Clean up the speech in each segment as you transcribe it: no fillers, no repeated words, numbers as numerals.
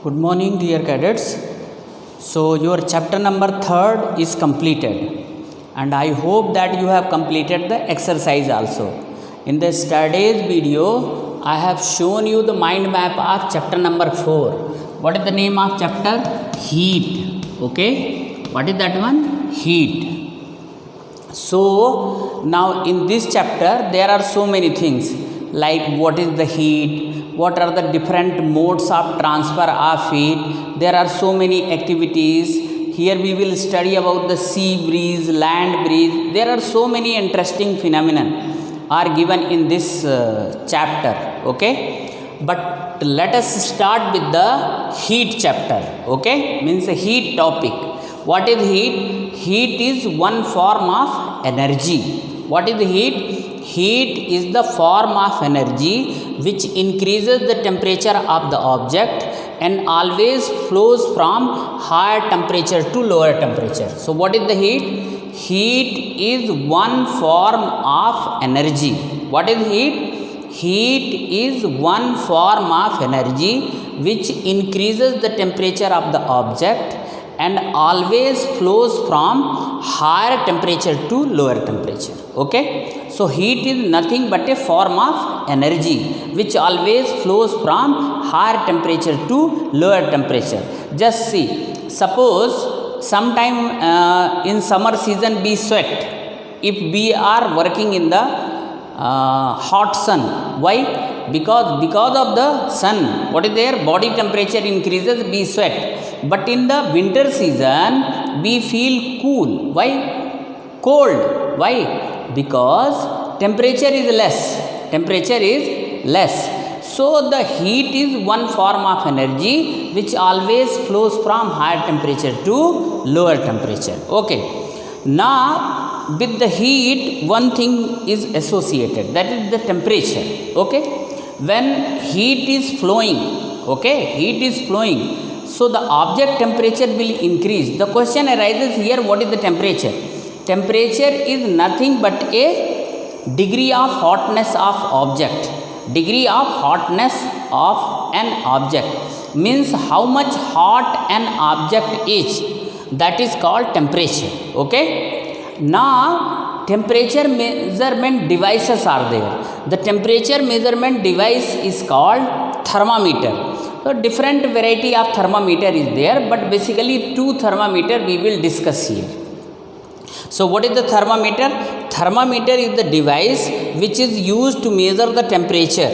Good morning, dear cadets. So your chapter number 3rd is completed, and I hope that you have completed the exercise also. In the yesterday's video, I have shown you the mind map of chapter number 4. What is the name of chapter? Heat. Okay. What is that one? Heat. So now in this chapter there are so many things, like what is the heat, what are the different modes of transfer of heat. There are so many activities. Here we will study about the sea breeze, land breeze. There are so many interesting phenomena are given in this chapter. Okay, but let us start with the heat chapter. Okay, means a heat topic. What is heat? Heat is one form of energy. What is heat? Heat is the form of energy which increases the temperature of the object and always flows from higher temperature to lower temperature. So what is the heat? Heat is one form of energy. What is heat? Heat is one form of energy which increases the temperature of the object and always flows from higher temperature to lower temperature. Okay, so heat is nothing but a form of energy which always flows from higher temperature to lower temperature. Just see, suppose sometime in summer season we sweat if we are working in the hot sun. Why? Because of the sun, what is there, body temperature increases, we sweat. But in the winter season we feel cool. Why? Cold. Why? Because temperature is less. So the heat is one form of energy which always flows from higher temperature to lower temperature. Okay, now with the heat one thing is associated, that is the temperature. Okay, when heat is flowing, so the object temperature will increase. The question arises here, what is the temperature? Temperature is nothing but a degree of hotness of object. Degree of hotness of an object means how much hot an object is. That is called temperature. Okay. Now temperature measurement devices are there. The temperature measurement device is called thermometer. So different variety of thermometer is there, but basically two thermometer we will discuss here. So what is the thermometer? Thermometer is the device which is used to measure the temperature.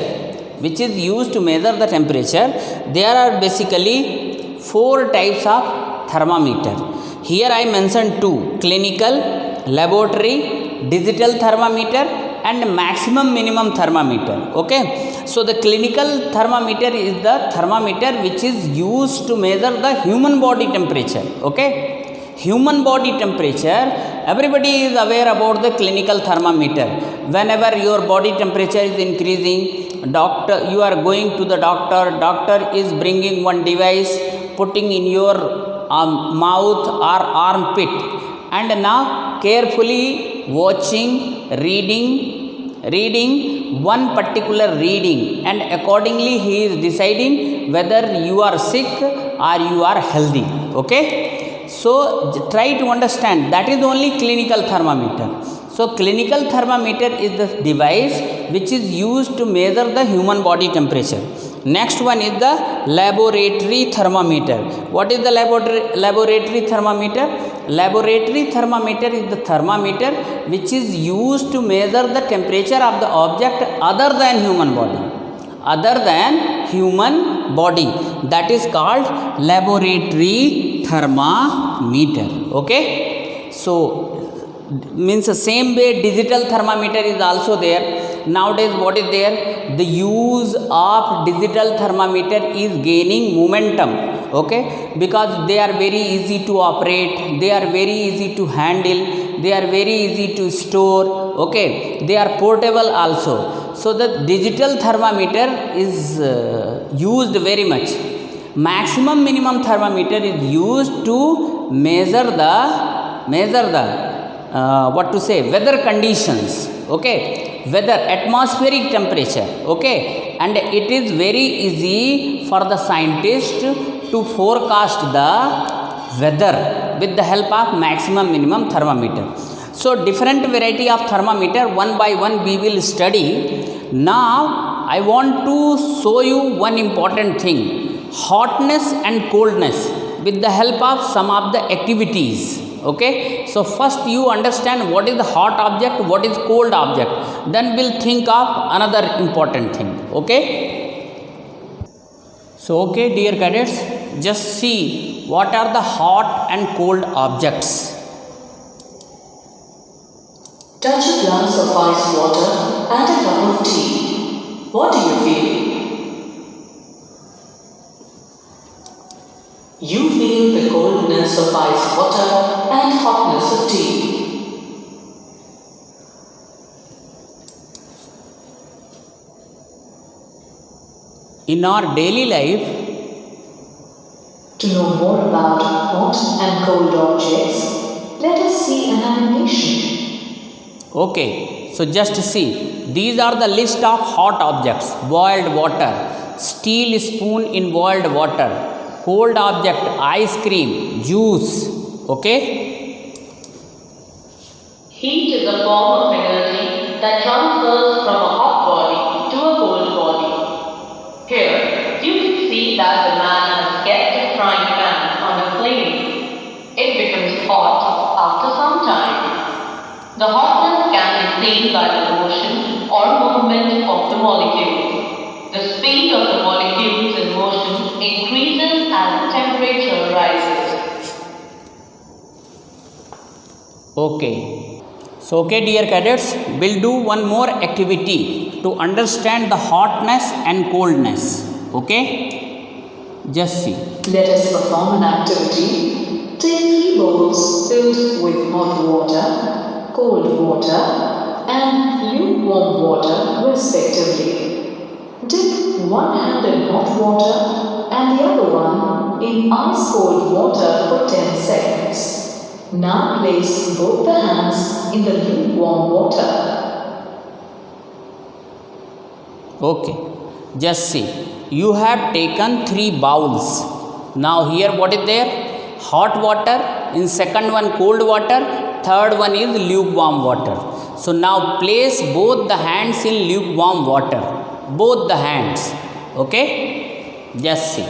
There are basically 4 types of thermometer. Here I mentioned 2: clinical, laboratory, digital thermometer and maximum minimum thermometer. Okay, so the clinical thermometer is the thermometer which is used to measure the human body temperature. Okay, human body temperature, everybody is aware about the clinical thermometer. Whenever your body temperature is increasing, you are going to the doctor is bringing one device, putting in your mouth or armpit, and now carefully watching, reading one particular reading, and accordingly he is deciding whether you are sick or you are healthy. Okay, so try to understand, that is only clinical thermometer. So clinical thermometer is the device which is used to measure the human body temperature. Next one is the laboratory thermometer. What is the laboratory thermometer? Laboratory thermometer is the thermometer which is used to measure the temperature of the object other than human body. That is called laboratory thermometer. Okay, so means the same way digital thermometer is also there. Nowadays what is there? The use of digital thermometer is gaining momentum. Okay, because they are very easy to operate, they are very easy to handle, they are very easy to store. Okay, they are portable also. So the digital thermometer is used very much. Maximum minimum thermometer is used to measure the weather conditions. Okay, weather, atmospheric temperature. Okay, and it is very easy for the scientist to forecast the weather with the help of maximum minimum thermometer. So different variety of thermometer, one by one we will study. Now I want to show you one important thing, hotness and coldness with the help of some of the activities. Okay, so first you understand what is the hot object, what is cold object, then we'll think of another important thing. Okay, so okay dear cadets, just see what are the hot and cold objects. Touch a glass of ice water and a cup of tea. What do you feel? You feel the coldness of ice water and hotness of tea. In our daily life, to know more about hot and cold objects, let us see an animation. okay, so just see, these are the list of hot objects: boiled water, steel spoon in boiled water, cold object ice cream, juice. Okay, Heat is a form of energy that transfers from a hot body to a cold body. Here, you can see that the man has kept a frying pan on a flame. It becomes hot after some time. The hotness can be seen by the motion or movement of the molecules. The speed of the molecules in motion increases as the temperature rises. okay. So okay dear cadets, we'll do one more activity to understand the hotness and coldness. Okay, just see. Let us perform an activity. Take 3 bowls filled with hot water, cold water, and lukewarm water respectively. Dip one hand in hot water and the other one in ice cold water for 10 seconds. Now place both the hands in the lukewarm water. Okay, just see, you have taken 3 bowls. Now here what is there? Hot water, in second one cold water, third one is lukewarm water. So now place both the hands in lukewarm water, both the hands. Okay, just see.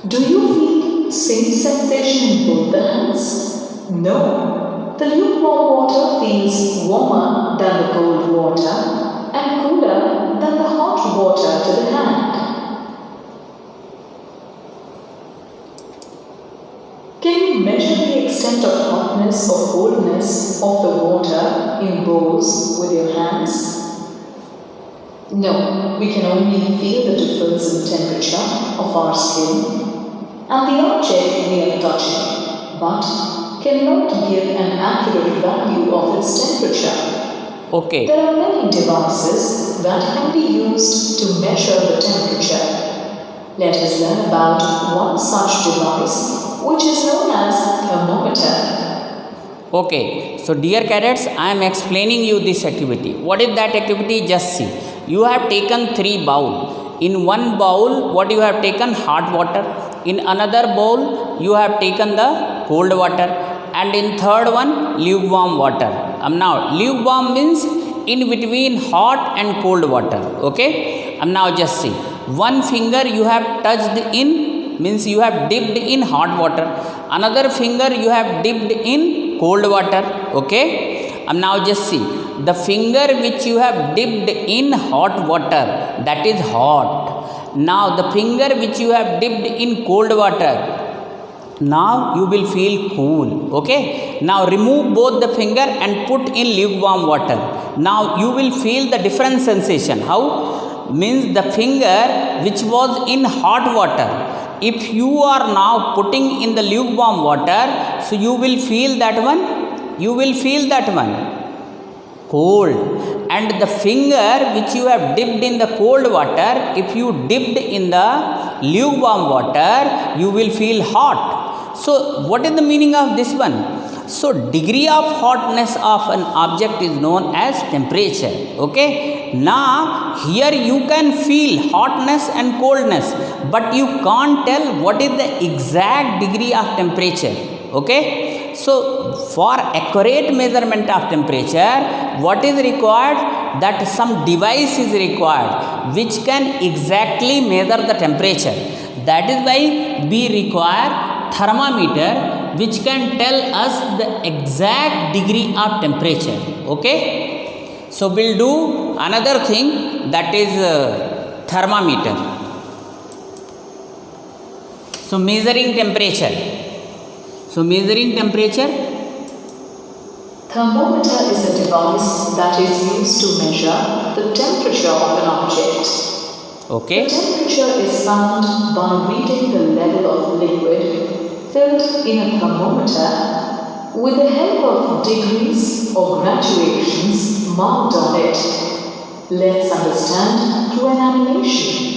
Do you feel same sensation in both the hands? No. The lukewarm water feels warmer than the cold water and cooler than the hot water to the hand. Can you measure the extent of hotness or coldness of the water in bowls with your hands? No, we can only feel the difference in temperature of our skin and the object we are touching, but cannot give an accurate value of its temperature. Okay, There are many devices that can be used to measure the temperature. Let us learn about one such device, which is known as thermometer. okay. So dear cadets, I am explaining you this activity. What is that activity? Just see. You have taken 3 bowl. In one bowl, what you have taken? Hot water. In another bowl, you have taken the cold water. And in third one, lukewarm water. Now, lukewarm means in between hot and cold water. Okay. Now just see. One finger you have touched in, means you have dipped in hot water. Another finger you have dipped in cold water. Okay. Now just see. The finger which you have dipped in hot water, that is hot. Now the finger which you have dipped in cold water, now you will feel cool. Okay, now remove both the finger and put in lukewarm water. Now you will feel the different sensation. How? Means the finger which was in hot water, if you are now putting in the lukewarm water, so you will feel that one, you will feel that one cold. And the finger which you have dipped in the cold water, if you dipped in the lukewarm water, you will feel hot. So what is the meaning of this one? So degree of hotness of an object is known as temperature. Okay, Now here you can feel hotness and coldness, but you can't tell what is the exact degree of temperature. Okay, so for accurate measurement of temperature, what is required? That some device is required which can exactly measure the temperature. That is why we require thermometer which can tell us the exact degree of temperature. Okay, so we'll do another thing, that is thermometer. So measuring temperature. Thermometer is a device that is used to measure the temperature of an object. Okay, The temperature is found by reading the level of liquid filled in a thermometer with the help of degrees or graduations marked on it. Let's understand through an animation.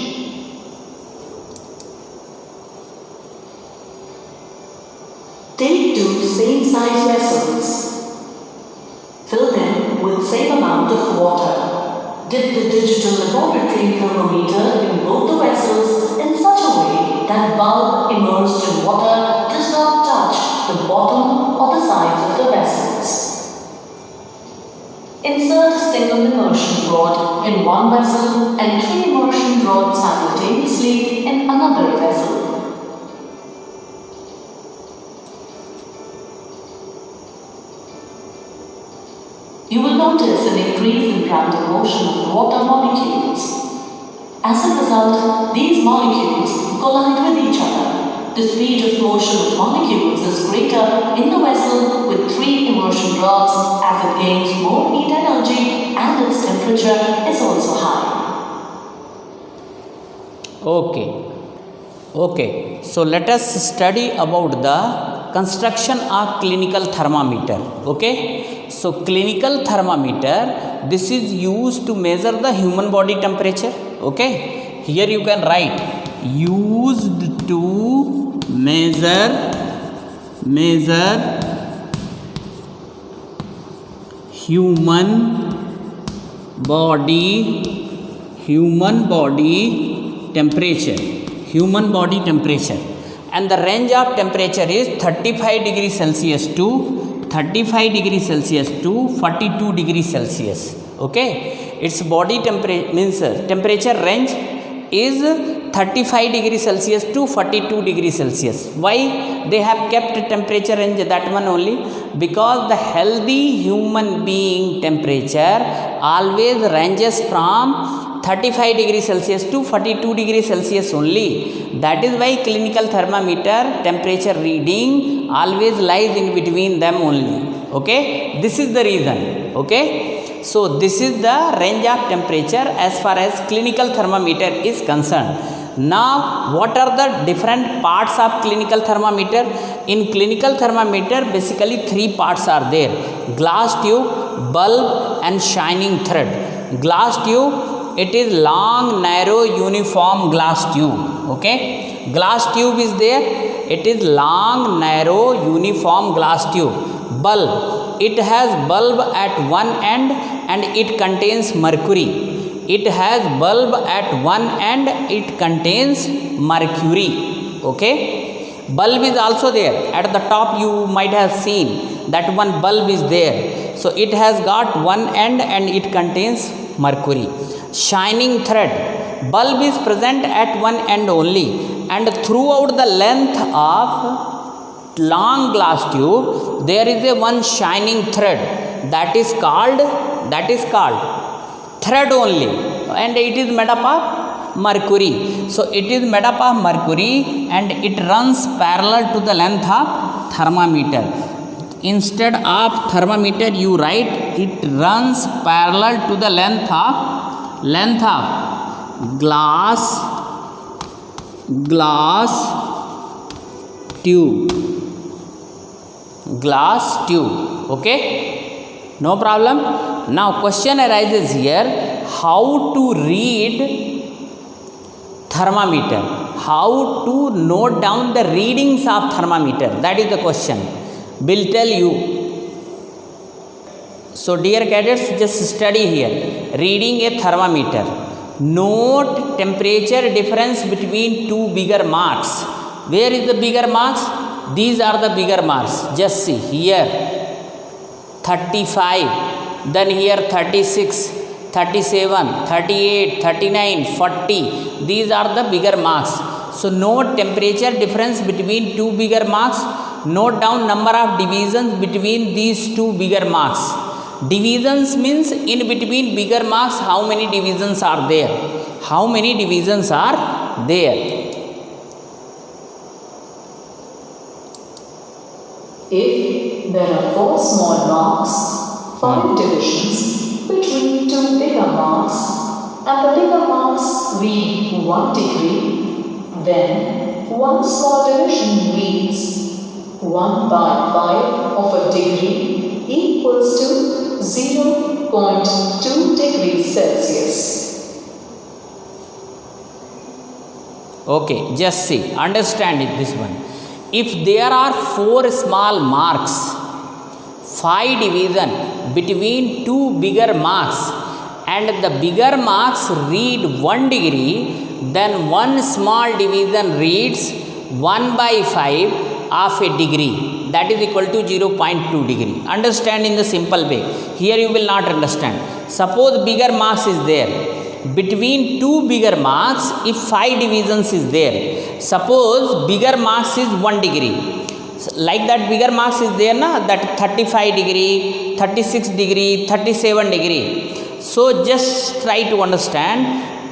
Take two same-size vessels. Fill them with same amount of water. Dip the digital laboratory thermometer in both the vessels in such a way that bulb immersed in water does not touch the bottom or the sides of the vessels. Insert a single immersion rod in one vessel and 3 immersion rods simultaneously in another vessel. You will notice an increase in random motion of water molecules. As a result, these molecules collide with each other. The speed of motion of molecules is greater in the vessel with 3 immersion rods as it gains more heat energy and its temperature is also high. Okay, so let us study about the construction of clinical thermometer. Okay, so clinical thermometer, this is used to measure the human body temperature. Okay, here you can write used to measure human body temperature, and the range of temperature is 35 degrees Celsius to 42 degrees Celsius. Okay, its body temperature means temperature range is 35 degrees Celsius to 42 degrees Celsius. Why they have kept temperature range that one only? Because the healthy human being temperature always ranges from 35 degrees Celsius to 42 degrees Celsius only. That is why clinical thermometer temperature reading always lies in between them only. Okay, this is the reason. Okay, so this is the range of temperature as far as clinical thermometer is concerned. Now what are the different parts of clinical thermometer? In clinical thermometer basically 3 parts are there: glass tube, bulb and shining thread. Glass tube, it is long, narrow, uniform glass tube. Okay, glass tube is there, it is long, narrow, uniform glass tube. Bulb, it has bulb at one end and it contains mercury. It has bulb at one end, it contains mercury. Okay, bulb is also there at the top, you might have seen that one bulb is there. So it has got one end and it contains mercury. Shining thread, bulb is present at one end only, and throughout the length of long glass tube there is a one shining thread that is called thread only, and it is made up of mercury. So it is made up of mercury and it runs parallel to the length of thermometer. Instead of thermometer you write it runs parallel to the length of glass tube. Okay, no problem. Now question arises here, how to read thermometer, how to note down the readings of thermometer, that is the question. We'll tell you. So dear cadets, just study here. Reading a thermometer. Note temperature difference between two bigger marks. Where is the bigger marks? These are the bigger marks. Just see here 35, then here 36, 37, 38, 39, 40. These are the bigger marks. So note temperature difference between two bigger marks. Note down number of divisions between these two bigger marks. Divisions means in between bigger marks how many divisions are there. How many divisions are there? If there are 4 small marks, 5 divisions between 2 bigger marks, and the bigger marks read 1 degree, then 1 small division reads 1/5 of a degree equals to 0.2 degrees Celsius. Okay, just see, understand it, this one. If there are 4 small marks, 5 division between 2 bigger marks, and the bigger marks read 1 degree, then 1 small division reads 1/5 of a degree, that is equal to 0.2 degree. Understand in the simple way. Here you will not understand. Suppose bigger marks is there. Between 2 bigger marks, if 5 divisions is there, suppose bigger marks is 1 degree. Like that bigger marks is there na, that 35 degree, 36 degree, 37 degree. So just try to understand,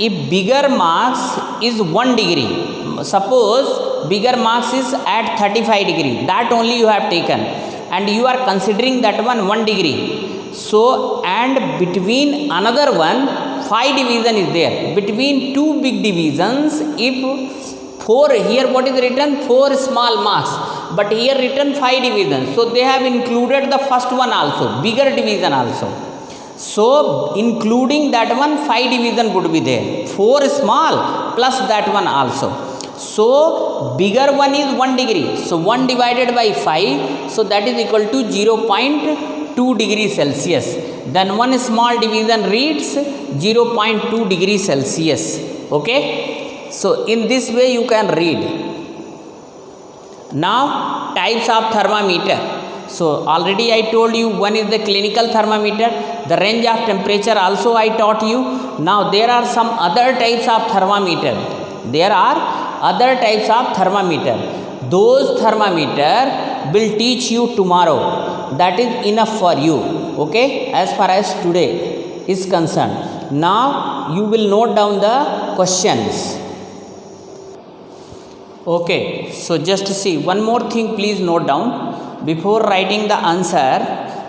if bigger marks is 1 degree, suppose bigger marks is at 35 degree, that only you have taken, and you are considering that one 1 degree. So and between another one 5 division is there. Between 2 big divisions, if 4, here what is written 4 small marks, but here written 5 divisions, so they have included the first one also, bigger division also. So including that one 5 division would be there, 4 small plus that one also. So bigger one is 1 degree, so 1 divided by 5, so that is equal to 0.2 degrees Celsius. Then 1 small division reads 0.2 degrees Celsius. Okay, so in this way you can read. Now types of thermometer. So already I told you, one is the clinical thermometer, the range of temperature also I taught you. Now there are some other types of thermometer. There are other types of thermometer. Those thermometer will teach you tomorrow. That is enough for you. Okay, as far as today is concerned. Now you will note down the questions. Okay, so just see, one more thing please note down. Before writing the answer,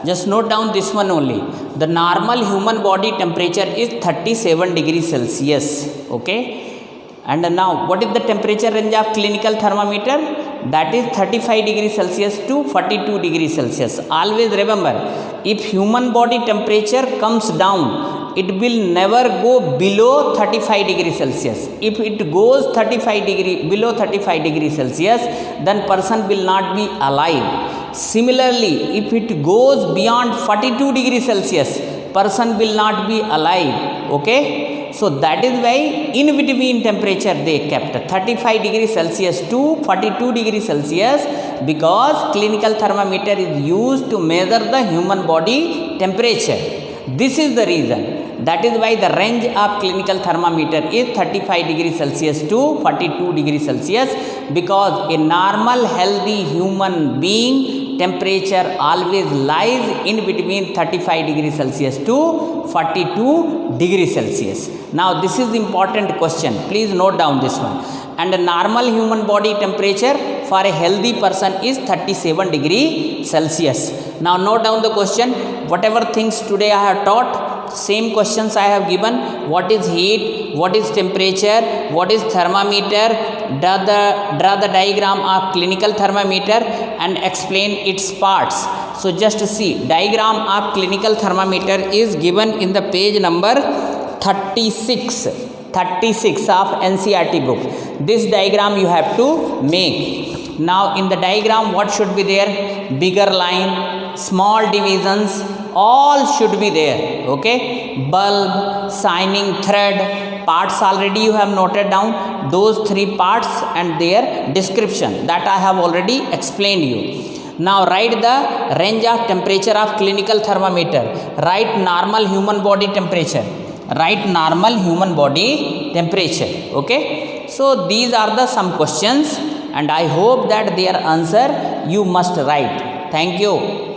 just note down this one only. The normal human body temperature is 37 degrees Celsius. Okay, and now what is the temperature range of clinical thermometer? That is 35 degrees Celsius to 42 degrees Celsius. Always remember, if human body temperature comes down, it will never go below 35 degrees Celsius. If it goes below 35 degrees Celsius, then person will not be alive. Similarly, if it goes beyond 42 degrees Celsius, person will not be alive. Okay, so that is why in between temperature they kept 35 degrees Celsius to 42 degrees Celsius, because clinical thermometer is used to measure the human body temperature. This is the reason. That is why the range of clinical thermometer is 35 degrees Celsius to 42 degrees Celsius, because a normal healthy human being temperature always lies in between 35 degrees Celsius to 42 degrees Celsius. Now this is the important question. Please note down this one. And the normal human body temperature for a healthy person is 37 degrees Celsius. Now note down the question. Whatever things today I have taught, same questions I have given. What is heat? What is temperature? What is thermometer? Draw the diagram of clinical thermometer and explain its parts. So just see, diagram of clinical thermometer is given in the page number 36 of NCERT book. This diagram you have to make. Now in the diagram what should be there? Bigger line, small divisions, all should be there. Okay, bulb, shining thread, parts already you have noted down, those 3 parts and their description that I have already explained you. Now write the range of temperature of clinical thermometer. Write normal human body temperature. Write normal human body temperature. Okay, so these are the some questions and I hope that their answer you must write. Thank you.